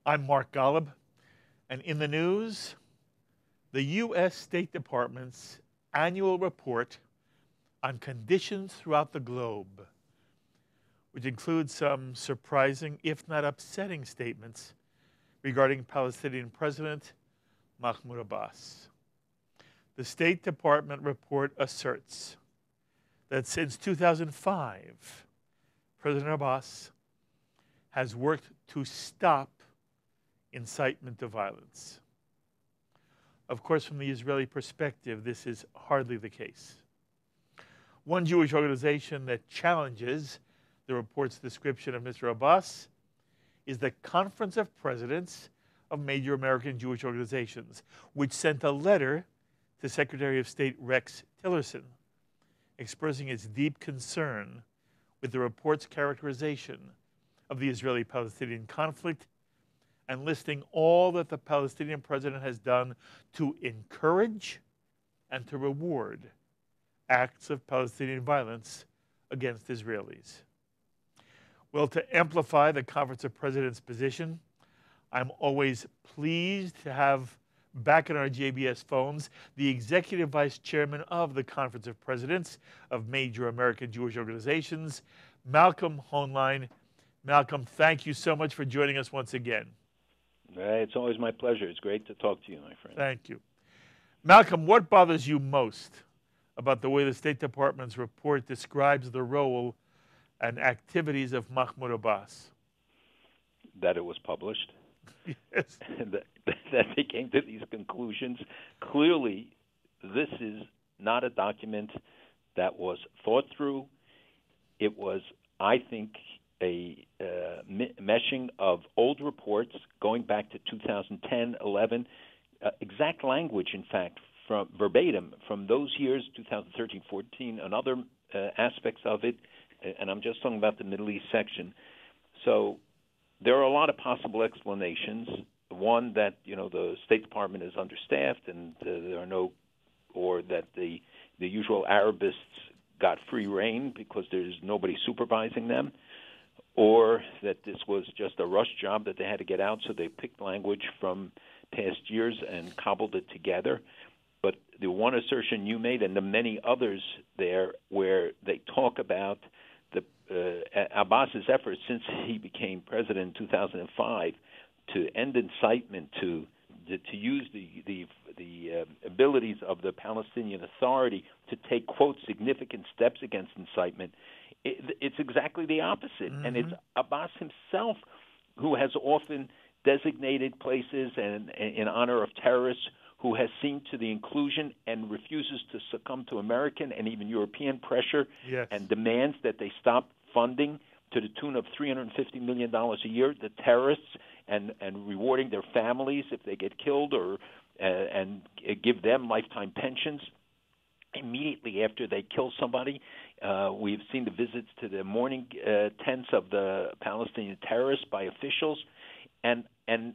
I'm Mark Golub, and in the news, the U.S. State Department's annual report on conditions throughout the globe, which includes some surprising, if not upsetting, statements regarding Palestinian President Mahmoud Abbas. The State Department report asserts that since 2005, President Abbas has worked to stop incitement to violence. Of course, from the Israeli perspective, this is hardly the case. One Jewish organization that challenges the report's description of Mr. Abbas is the Conference of Presidents of Major American Jewish Organizations, which sent a letter to Secretary of State Rex Tillerson expressing its deep concern with the report's characterization of the Israeli-Palestinian conflict and listing all that the Palestinian president has done to encourage and to reward acts of Palestinian violence against Israelis. Well, to amplify the Conference of Presidents' position, I'm always pleased to have back on our JBS phones the Executive Vice Chairman of the Conference of Presidents of Major American Jewish Organizations, Malcolm Hoenlein. Malcolm, thank you so much for joining us once again. It's always my pleasure. It's great to talk to you, my friend. Thank you. Malcolm, what bothers you most about the way the State Department's report describes the role and activities of Mahmoud Abbas? That it was published. Yes. that they came to these conclusions. Clearly, this is not a document that was thought through. It was, I think, a meshing of old reports going back to 2010, 11, exact language, in fact, from verbatim from those years, 2013, 14, and other aspects of it, and I'm just talking about the Middle East section. So there are a lot of possible explanations. One, that the State Department is understaffed, and there are no, or that the usual Arabists got free rein because there's nobody supervising them, or that this was just a rush job that they had to get out, so they picked language from past years and cobbled it together. But the one assertion you made, and the many others there, where they talk about Abbas's efforts since he became president in 2005 to end incitement, to use the abilities of the Palestinian Authority to take, quote, significant steps against incitement. It's exactly the opposite. Mm-hmm. And it's Abbas himself who has often designated places and in honor of terrorists, who has seen to the inclusion and refuses to succumb to American and even European pressure, yes, and demands that they stop funding to the tune of $350 million a year the terrorists, and rewarding their families if they get killed, or and give them lifetime pensions immediately after they kill somebody. We've seen the visits to the mourning tents of the Palestinian terrorists by officials, and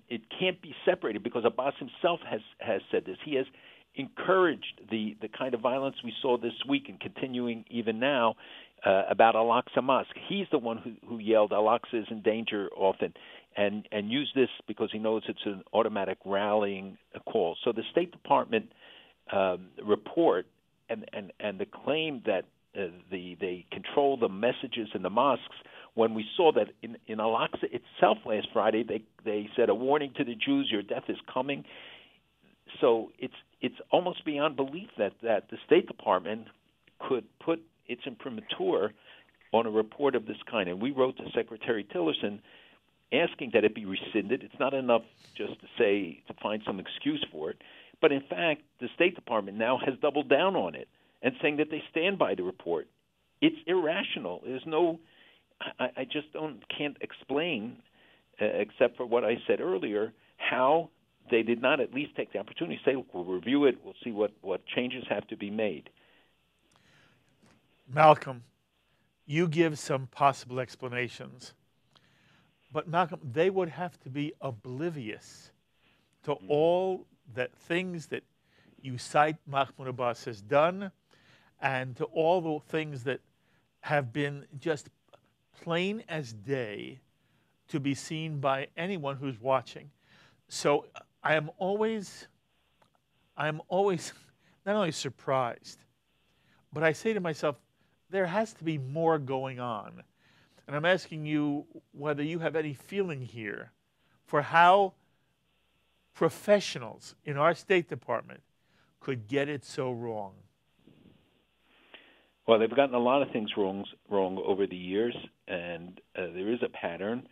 it can't be separated because Abbas himself has said this. He has encouraged the kind of violence we saw this week and continuing even now about Al-Aqsa Mosque. He's the one who yelled Al-Aqsa is in danger often, and used this because he knows it's an automatic rallying call. So the State Department report and the claim that they control the messages in the mosques, when we saw that in Al-Aqsa itself last Friday, they said a warning to the Jews, your death is coming. So it's almost beyond belief that the State Department could put its imprimatur on a report of this kind. And we wrote to Secretary Tillerson asking that it be rescinded. It's not enough just to find some excuse for it. But in fact, the State Department now has doubled down on it and saying that they stand by the report. It's irrational. There's no, I just can't explain, except for what I said earlier, how they did not at least take the opportunity to say, we'll review it, we'll see what changes have to be made. Malcolm, you give some possible explanations. But Malcolm, they would have to be oblivious to all the things that you cite Mahmoud Abbas has done, and to all the things that have been just plain as day to be seen by anyone who's watching. So I am always not only surprised, but I say to myself, there has to be more going on. And I'm asking you whether you have any feeling here for how professionals in our State Department could get it so wrong. Well, they've gotten a lot of things wrong over the years, and there is a pattern.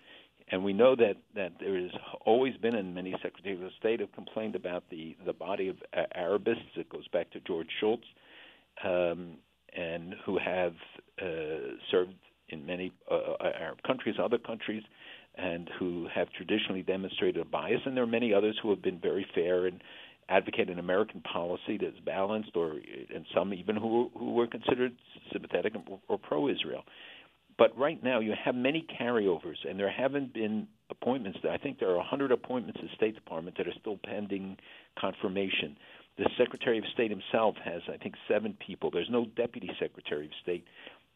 And we know that there has always been, and many secretaries of state have complained about the body of Arabists. It goes back to George Shultz, and who have served in many Arab countries, other countries, and who have traditionally demonstrated a bias. And there are many others who have been very fair and advocate an American policy that's balanced, and some even who were considered sympathetic or pro-Israel. But right now you have many carryovers, and there haven't been appointments. I think there are 100 appointments in the State Department that are still pending confirmation. The Secretary of State himself has, I think, 7 people. There's no Deputy Secretary of State.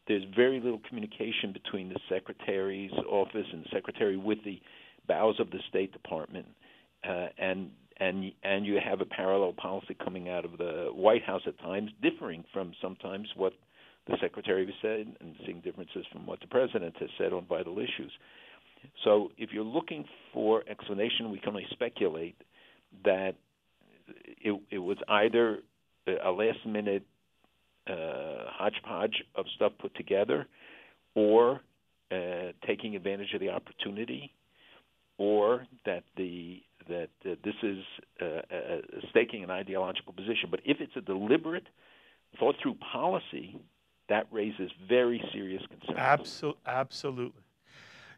There's very little communication between the Secretary's office and the Secretary with the bowels of the State Department, and you have a parallel policy coming out of the White House at times, differing from sometimes what the Secretary has said and seeing differences from what the President has said on vital issues. So if you're looking for explanation, we can only speculate that it was either a last-minute hodgepodge of stuff put together, or taking advantage of the opportunity, or that this is staking an ideological position. But if it's a deliberate, thought-through policy, that raises very serious concerns. Absolutely.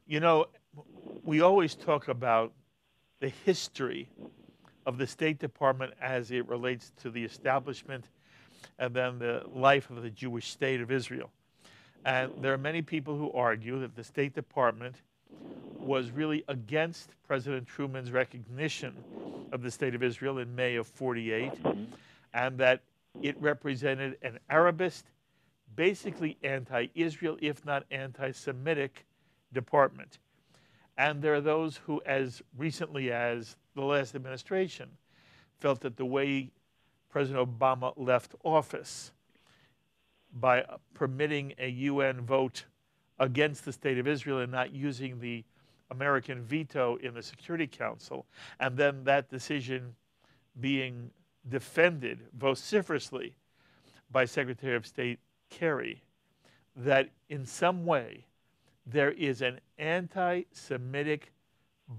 You know, we always talk about the history of the State Department as it relates to the establishment and then the life of the Jewish state of Israel. And there are many people who argue that the State Department was really against President Truman's recognition of the State of Israel in May of '48, and that it represented an Arabist, basically anti-Israel, if not anti-Semitic, department. And there are those who, as recently as the last administration, felt that the way President Obama left office by permitting a UN vote against the State of Israel and not using the American veto in the Security Council, and then that decision being defended vociferously by Secretary of State Kerry, that in some way there is an anti-Semitic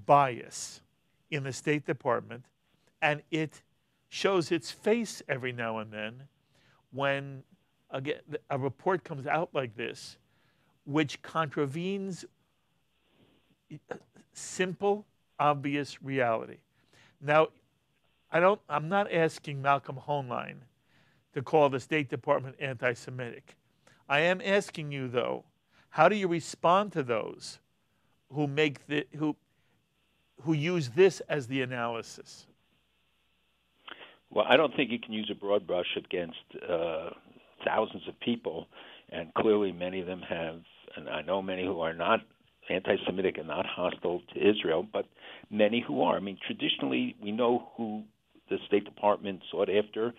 bias in the State Department, and it shows its face every now and then when again a report comes out like this, which contravenes simple, obvious reality. Now, I'm not asking Malcolm Hoenlein to call the State Department anti-Semitic. I am asking you, though, how do you respond to those who make who use this as the analysis? Well, I don't think you can use a broad brush against thousands of people, and clearly many of them have, and I know many who are not anti-Semitic and not hostile to Israel, but many who are. I mean, traditionally, we know who the State Department sought after,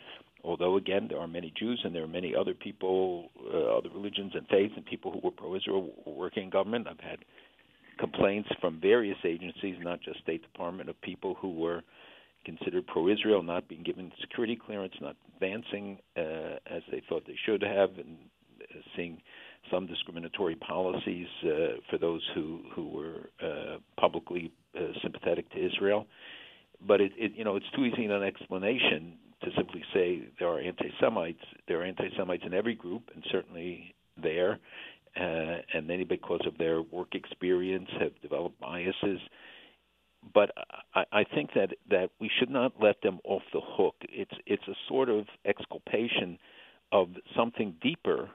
although, again, there are many Jews and there are many other people, other religions and faiths, and people who were pro-Israel working in government. I've had complaints from various agencies, not just State Department, of people who were considered pro-Israel, not being given security clearance, not advancing as they thought they should have, and seeing some discriminatory policies for those who were publicly sympathetic to Israel. But it's too easy an explanation to simply say there are anti-Semites. There are anti-Semites in every group, and certainly there, and many, because of their work experience, have developed biases. But I think that we should not let them off the hook. It's a sort of exculpation of something deeper.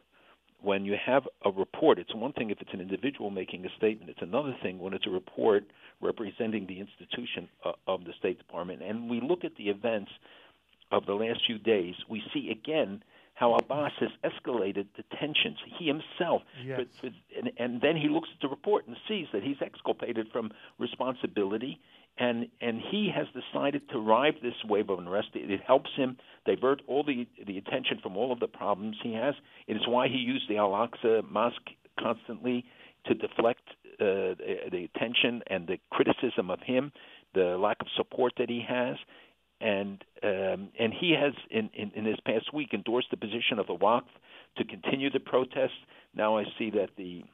When you have a report, it's one thing if it's an individual making a statement. It's another thing when it's a report representing the institution of the State Department. And we look at the events of the last few days, we see again how Abbas has escalated the tensions. He himself, Yes. and then he looks at the report and sees that he's exculpated from responsibility, and he has decided to ride this wave of unrest. It helps him divert all the attention from all of the problems he has. It is why he used the Al-Aqsa Mosque constantly to deflect the attention and the criticism of him, the lack of support that he has. And he has, in this past week, endorsed the position of the Waqf to continue the protests. Now I see that the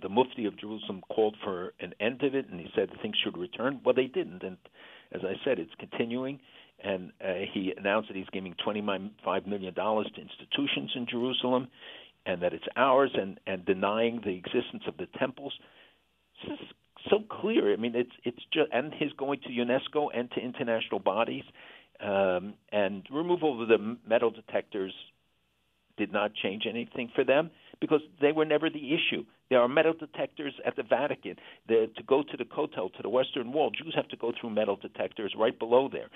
Mufti of Jerusalem called for an end of it, and he said things should return. Well, they didn't, and as I said, it's continuing. And he announced that he's giving $25 million to institutions in Jerusalem, and that it's ours, and denying the existence of the temples. This is so clear. I mean, it's just, and he's going to UNESCO and to international bodies, and removal of the metal detectors did not change anything for them because they were never the issue. There are metal detectors at the Vatican. To go to the Kotel, to the Western Wall, Jews have to go through metal detectors right below there.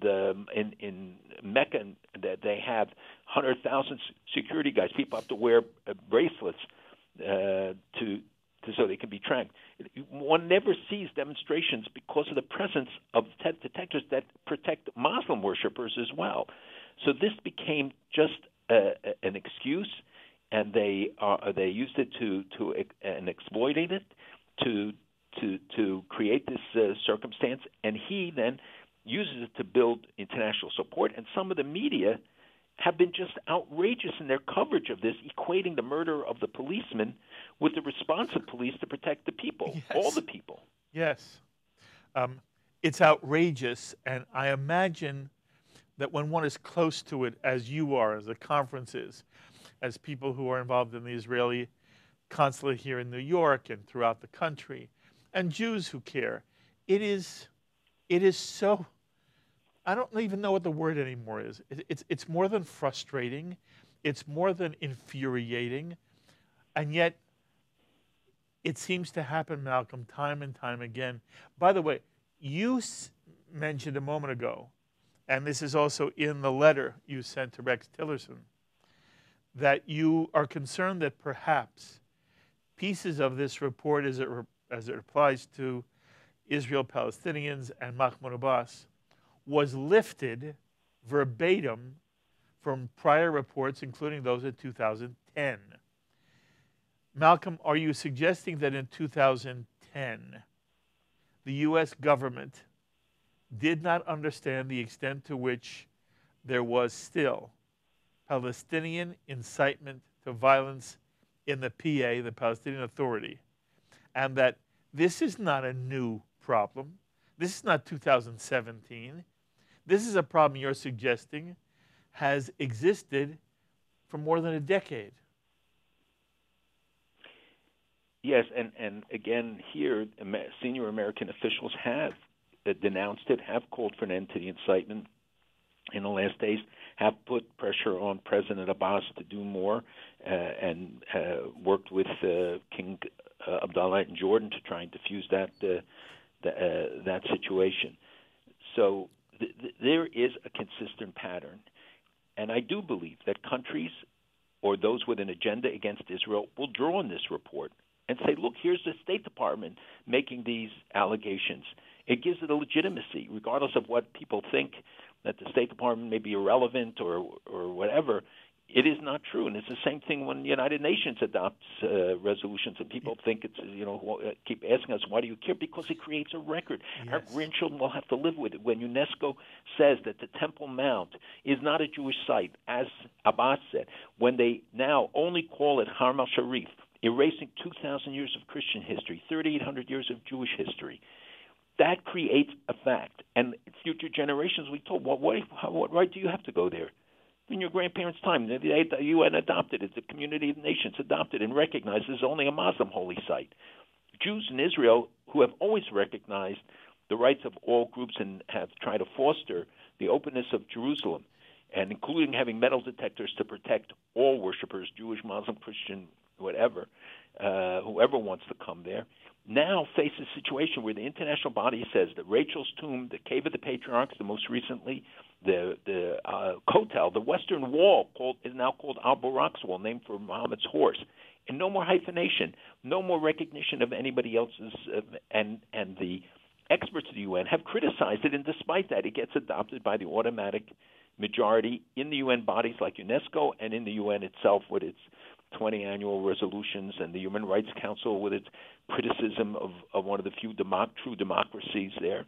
In Mecca, they have 100,000 security guys. People have to wear bracelets so they can be tracked. One never sees demonstrations because of the presence of detectors that protect Muslim worshipers as well. So this became just an excuse, and they used it and exploited it to create this circumstance. And he then uses it to build international support. And some of the media have been just outrageous in their coverage of this, equating the murder of the policeman with the response of police to protect the people, Yes. all the people. Yes. It's outrageous, and I imagine that when one is close to it, as you are, as the conference is, as people who are involved in the Israeli consulate here in New York and throughout the country, and Jews who care, it is so, I don't even know what the word anymore is. It's more than frustrating. It's more than infuriating. And yet, it seems to happen, Malcolm, time and time again. By the way, you mentioned a moment ago, and this is also in the letter you sent to Rex Tillerson, that you are concerned that perhaps pieces of this report as it applies to Israel Palestinians and Mahmoud Abbas was lifted verbatim from prior reports, including those in 2010. Malcolm, are you suggesting that in 2010, the U.S. government did not understand the extent to which there was still Palestinian incitement to violence in the PA, the Palestinian Authority, and that this is not a new problem? This is not 2017. This is a problem you're suggesting has existed for more than a decade. Yes, and again here, senior American officials have denounced it, have called for an end to the incitement in the last days, have put pressure on President Abbas to do more, and worked with King Abdullah in Jordan to try and defuse that situation. So there is a consistent pattern, and I do believe that countries or those with an agenda against Israel will draw on this report and say, look, here's the State Department making these allegations. It gives it a legitimacy, regardless of what people think, that the State Department may be irrelevant or whatever. It is not true, and it's the same thing when the United Nations adopts resolutions, and people think it's, keep asking us, why do you care? Because it creates a record. Yes. Our grandchildren will have to live with it. When UNESCO says that the Temple Mount is not a Jewish site, as Abbas said, when they now only call it Haram al-Sharif, erasing 2,000 years of Christian history, 3,800 years of Jewish history, that creates a fact. And future generations will be told, what right do you have to go there? In your grandparents' time, the UN adopted it, the Community of Nations adopted and recognized it as only a Muslim holy site. Jews in Israel, who have always recognized the rights of all groups and have tried to foster the openness of Jerusalem, and including having metal detectors to protect all worshipers, Jewish, Muslim, Christian, whatever, whoever wants to come there, now face a situation where the international body says that Rachel's tomb, the Cave of the Patriarchs, the most recently, the Kotel tell. The Western Wall is now called Al-Burak's Wall, named for Muhammad's horse. And no more hyphenation, no more recognition of anybody else's, and the experts of the UN have criticized it, and despite that, it gets adopted by the automatic majority in the UN bodies like UNESCO and in the UN itself with its 20 annual resolutions, and the Human Rights Council with its criticism of one of the few true democracies there.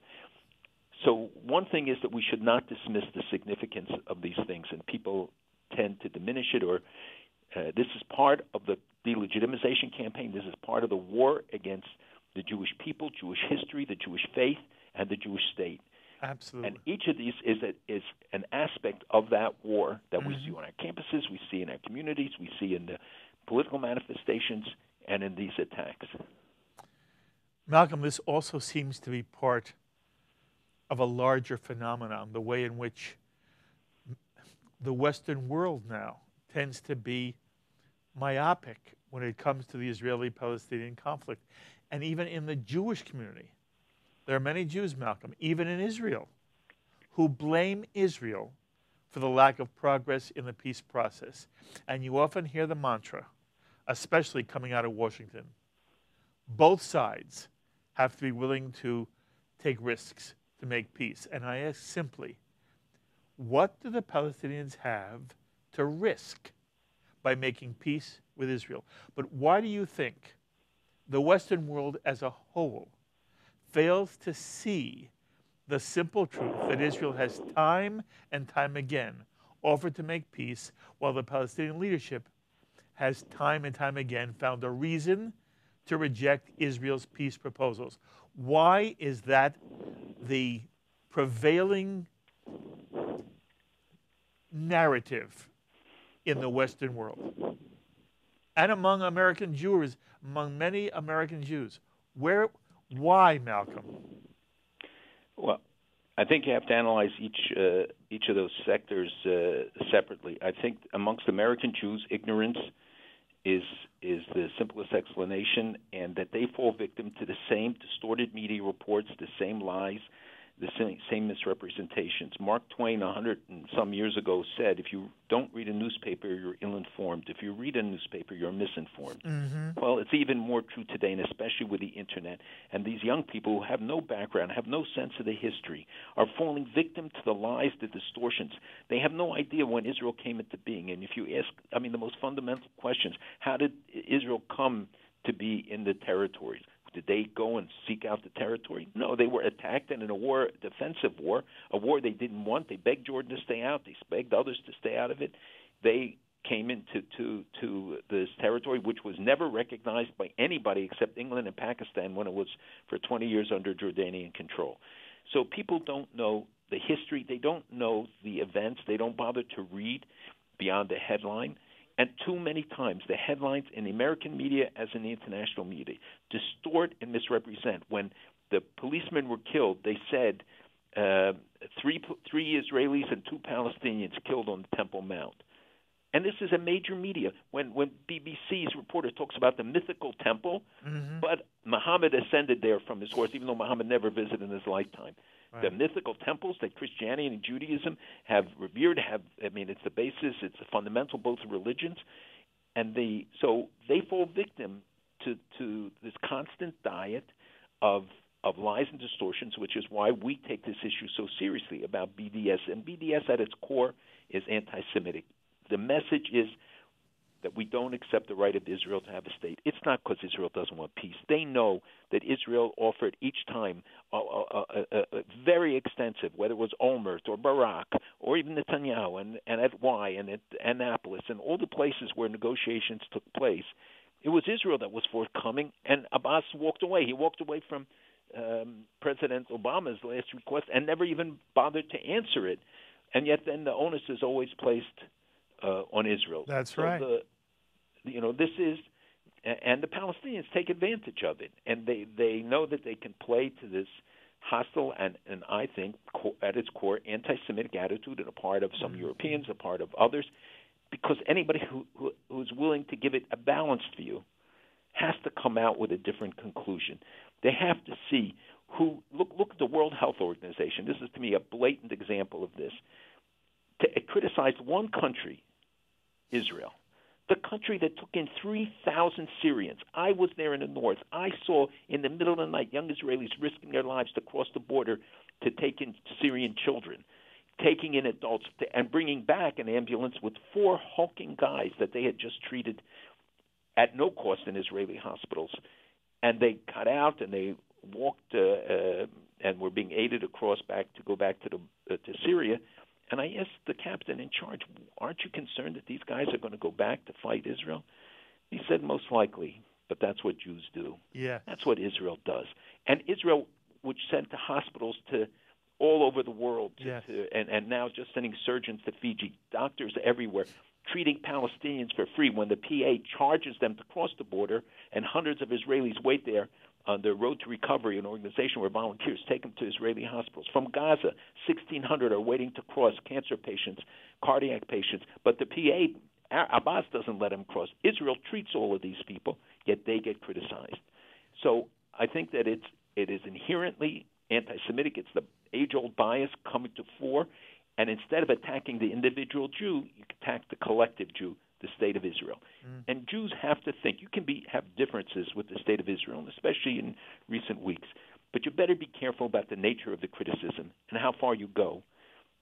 So one thing is that we should not dismiss the significance of these things, and people tend to diminish it, or this is part of the delegitimization campaign. This is part of the war against the Jewish people, Jewish history, the Jewish faith, and the Jewish state. Absolutely. And each of these is an aspect of that war that we see on our campuses, we see in our communities, we see in the political manifestations, and in these attacks. Malcolm, this also seems to be part of a larger phenomenon, the way in which the Western world now tends to be myopic when it comes to the Israeli-Palestinian conflict. And even in the Jewish community, there are many Jews, Malcolm, even in Israel, who blame Israel for the lack of progress in the peace process. And you often hear the mantra, especially coming out of Washington, both sides have to be willing to take risks to make peace. And I ask simply, what do the Palestinians have to risk by making peace with Israel? But why do you think the Western world as a whole fails to see the simple truth that Israel has time and time again offered to make peace, while the Palestinian leadership has time and time again found a reason to reject Israel's peace proposals? Why is that the prevailing narrative in the Western world and among American Jews, among many American Jews? Why, Malcolm? Well, I think you have to analyze each of those sectors separately. I think amongst American Jews, ignorance is the simplest explanation, and that they fall victim to the same distorted media reports, the same lies, the same misrepresentations. Mark Twain, 100 and some years ago, said, if you don't read a newspaper, you're ill-informed. If you read a newspaper, you're misinformed. Mm-hmm. Well, it's even more true today, and especially with the Internet. And these young people who have no background, have no sense of the history, are falling victim to the lies, the distortions. They have no idea when Israel came into being. And if you ask, the most fundamental questions, how did Israel come to be in the territories? Did they go and seek out the territory? No, they were attacked, and in a war, defensive war, a war they didn't want. They begged Jordan to stay out. They begged others to stay out of it. They came into to this territory, which was never recognized by anybody except England and Pakistan when it was for 20 years under Jordanian control. So people don't know the history. They don't know the events. They don't bother to read beyond the headline. And too many times, the headlines in the American media as in the international media distort and misrepresent. When the policemen were killed, they said 3 Israelis and 2 Palestinians killed on the Temple Mount. And this is a major media. When BBC's reporter talks about the mythical temple, but Muhammad ascended there from his horse, even though Muhammad never visited in his lifetime. Right. The mythical temples that Christianity and Judaism have revered, it's the basis, it's the fundamental both religions, and so they fall victim to this constant diet of lies and distortions, which is why we take this issue so seriously about BDS. And BDS at its core is anti-Semitic. The message is that we don't accept the right of Israel to have a state. It's not because Israel doesn't want peace. They know that Israel offered each time a very extensive, whether it was Olmert or Barak or even Netanyahu and at Y and at Annapolis and all the places where negotiations took place. It was Israel that was forthcoming, and Abbas walked away. He walked away from President Obama's last request and never even bothered to answer it. And yet then the onus is always placed on Israel. That's right. This is, and the Palestinians take advantage of it, and they know that they can play to this hostile and I think at its core anti-Semitic attitude on the part of some Europeans, a part of others, because anybody who's willing to give it a balanced view has to come out with a different conclusion. They have to see look at the World Health Organization. This is to me a blatant example of this. criticized one country, Israel, the country that took in 3,000 Syrians. I was there in the north. I saw in the middle of the night young Israelis risking their lives to cross the border to take in Syrian children, taking in adults, and bringing back an ambulance with 4 hulking guys that they had just treated at no cost in Israeli hospitals. And they got out and they walked and were being aided across to go back to Syria. And I asked the captain in charge, aren't you concerned that these guys are going to go back to fight Israel? He said, most likely, but that's what Jews do. Yeah. That's what Israel does. And Israel, which sent to hospitals to all over the world, and now just sending surgeons to Fiji, doctors everywhere, treating Palestinians for free when the PA charges them to cross the border, and hundreds of Israelis wait there on the Road to Recovery, an organization where volunteers take them to Israeli hospitals. From Gaza, 1,600 are waiting to cross, cancer patients, cardiac patients. But the PA, Abbas doesn't let them cross. Israel treats all of these people, yet they get criticized. So I think that it is inherently anti-Semitic. It's the age-old bias coming to fore. And instead of attacking the individual Jew, you attack the collective Jew, the state of Israel. And Jews have to think. You can have differences with the state of Israel, and especially in recent weeks. But you better be careful about the nature of the criticism and how far you go,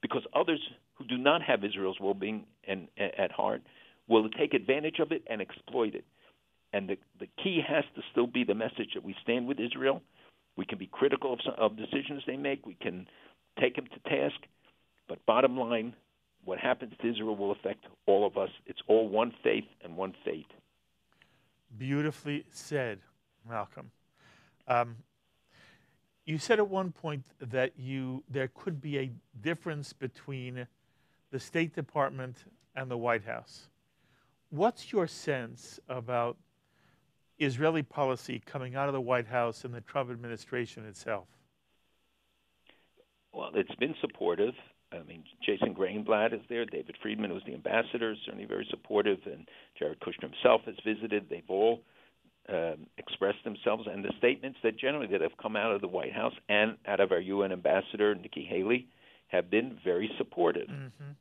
because others who do not have Israel's well-being at heart will take advantage of it and exploit it. And the key has to still be the message that we stand with Israel. We can be critical of decisions they make. We can take them to task. But bottom line, what happens to Israel will affect all of us. It's all one faith and one fate. Beautifully said, Malcolm. You said at one point that there could be a difference between the State Department and the White House. What's your sense about Israeli policy coming out of the White House and the Trump administration itself? Well, it's been supportive. I mean, Jason Greenblatt is there. David Friedman, who's the ambassador, is certainly very supportive. And Jared Kushner himself has visited. They've all expressed themselves. And the statements that have come out of the White House and out of our UN ambassador, Nikki Haley, have been very supportive.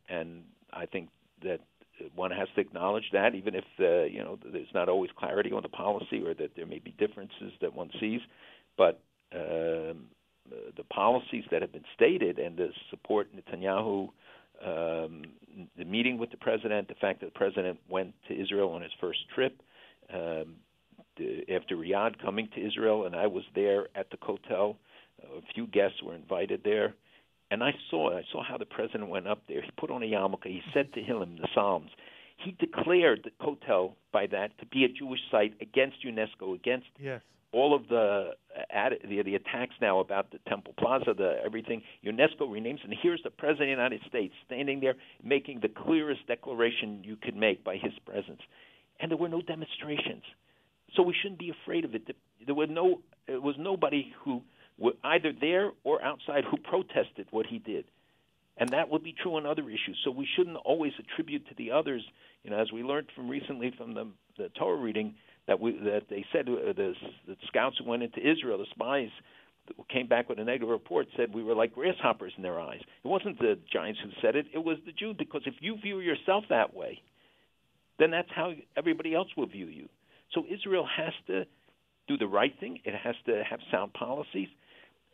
And I think that one has to acknowledge that, even if there's not always clarity on the policy or that there may be differences that one sees. But the policies that have been stated and the support Netanyahu, the meeting with the president, the fact that the president went to Israel on his first trip, after Riyadh coming to Israel, and I was there at the hotel. A few guests were invited there. And I saw how the president went up there. He put on a yarmulke. He said to him the Psalms. He declared the hotel by that to be a Jewish site against UNESCO, against all of the attacks now about the Temple Plaza, everything. UNESCO renames, and here's the President of the United States standing there making the clearest declaration you could make by his presence. And there were no demonstrations. So we shouldn't be afraid of it. There was nobody who were either there or outside who protested what he did. And that would be true on other issues. So we shouldn't always attribute to the others, as we learned from recently from the Torah reading, that they said the scouts who went into Israel, the spies who came back with a negative report, said we were like grasshoppers in their eyes. It wasn't the giants who said it. It was the Jew, because if you view yourself that way, then that's how everybody else will view you. So Israel has to do the right thing. It has to have sound policies.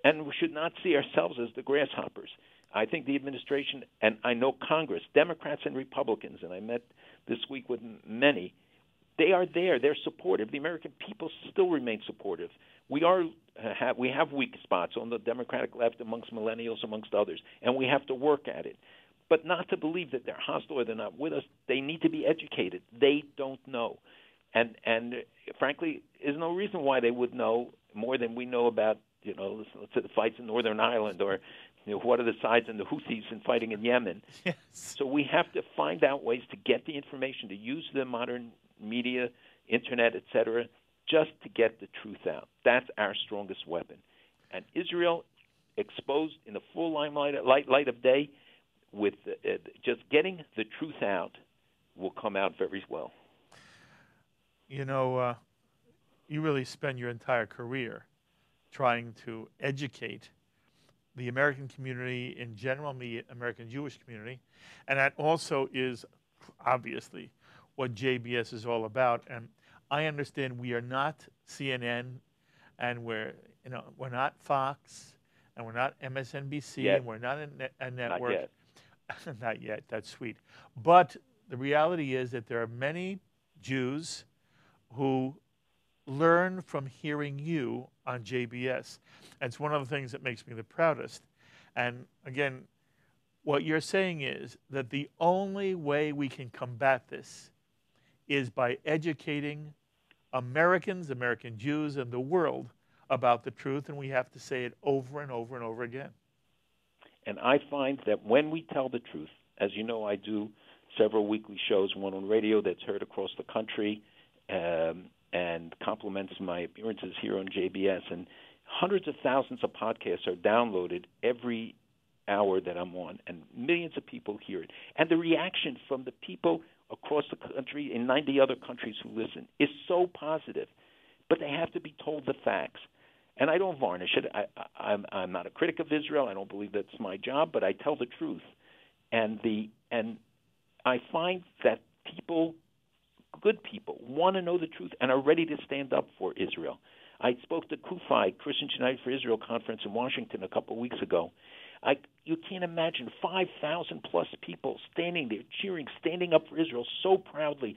And we should not see ourselves as the grasshoppers. I think the administration, and I know Congress, Democrats and Republicans, and I met this week with many, they are there. They're supportive. The American people still remain supportive. We have weak spots on the Democratic left amongst millennials, amongst others, and we have to work at it. But not to believe that they're hostile or they're not with us. They need to be educated. They don't know. And frankly, there's no reason why they would know more than we know about, let's say the fights in Northern Ireland, or what are the sides in the Houthis and fighting in Yemen. Yes. So we have to find out ways to get the information, to use the modern media, internet, etc., just to get the truth out. That's our strongest weapon. And Israel, exposed in the full light of day, with just getting the truth out, will come out very well. You really spend your entire career trying to educate the American community in general, the American Jewish community, and that also is obviously what JBS is all about. And I understand we are not CNN, and we're not Fox, and we're not MSNBC, Yet. and we're not a network. Not yet. Not yet. That's sweet. But the reality is that there are many Jews who learn from hearing you on JBS. It's one of the things that makes me the proudest. And again, what you're saying is that the only way we can combat this is by educating Americans, American Jews, and the world about the truth, and we have to say it over and over and over again. And I find that when we tell the truth, as you know, I do several weekly shows, one on radio that's heard across the country, and complements my appearances here on JBS. And hundreds of thousands of podcasts are downloaded every hour that I'm on, and millions of people hear it. And the reaction from the people across the country, in 90 other countries who listen, is so positive. But they have to be told the facts. And I don't varnish it. I'm not a critic of Israel. I don't believe that's my job, but I tell the truth. And I find that people, good people, want to know the truth and are ready to stand up for Israel. I spoke to CUFI, Christians United for Israel conference in Washington a couple of weeks ago. You can't imagine 5,000 plus people standing there cheering, standing up for Israel so proudly,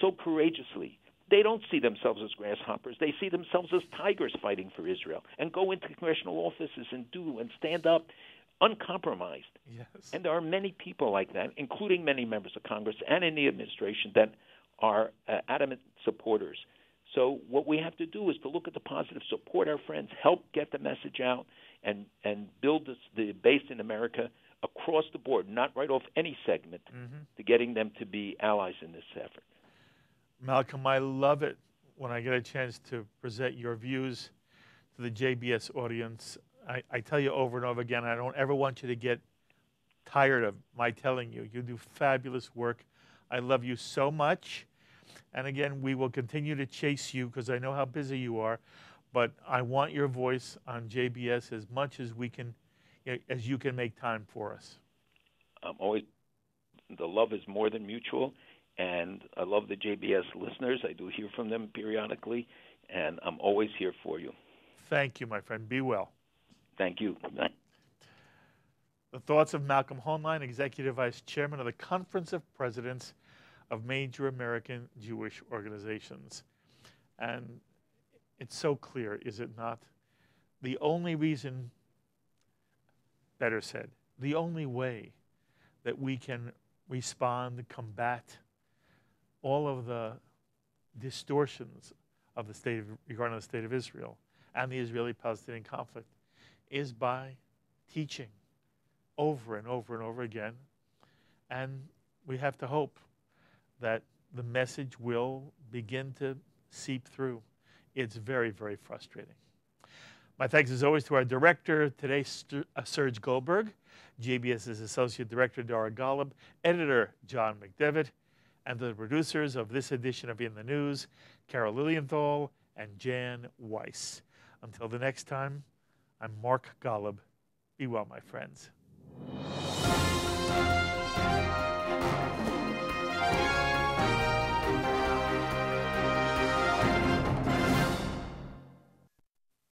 so courageously. They don't see themselves as grasshoppers. They see themselves as tigers fighting for Israel, and go into congressional offices and stand up uncompromised. Yes. And there are many people like that, including many members of Congress and in the administration, that are adamant supporters. So what we have to do is to look at the positive, support our friends, help get the message out, and build the base in America across the board, not right off any segment, to getting them to be allies in this effort. Malcolm, I love it when I get a chance to present your views to the JBS audience. I tell you over and over again, I don't ever want you to get tired of my telling you. You do fabulous work. I love you so much. And again, we will continue to chase you because I know how busy you are. But I want your voice on JBS as much as we can, as you can make time for us. The love is more than mutual. And I love the JBS listeners. I do hear from them periodically, and I'm always here for you. Thank you, my friend. Be well. Thank you. The thoughts of Malcolm Hoenlein, Executive Vice Chairman of the Conference of Presidents of Major American Jewish Organizations. And it's so clear, is it not? The only reason, better said, the only way that we can respond, combat all of the distortions of the state regarding the state of Israel and the Israeli-Palestinian conflict is by teaching over and over and over again. And we have to hope that the message will begin to seep through. It's very, very frustrating. My thanks as always to our director today, Serge Goldberg, JBS's Associate Director, Dara Golub, Editor, John McDevitt, and the producers of this edition of In the News, Carol Lilienthal and Jan Weiss. Until the next time, I'm Mark Golub. Be well, my friends.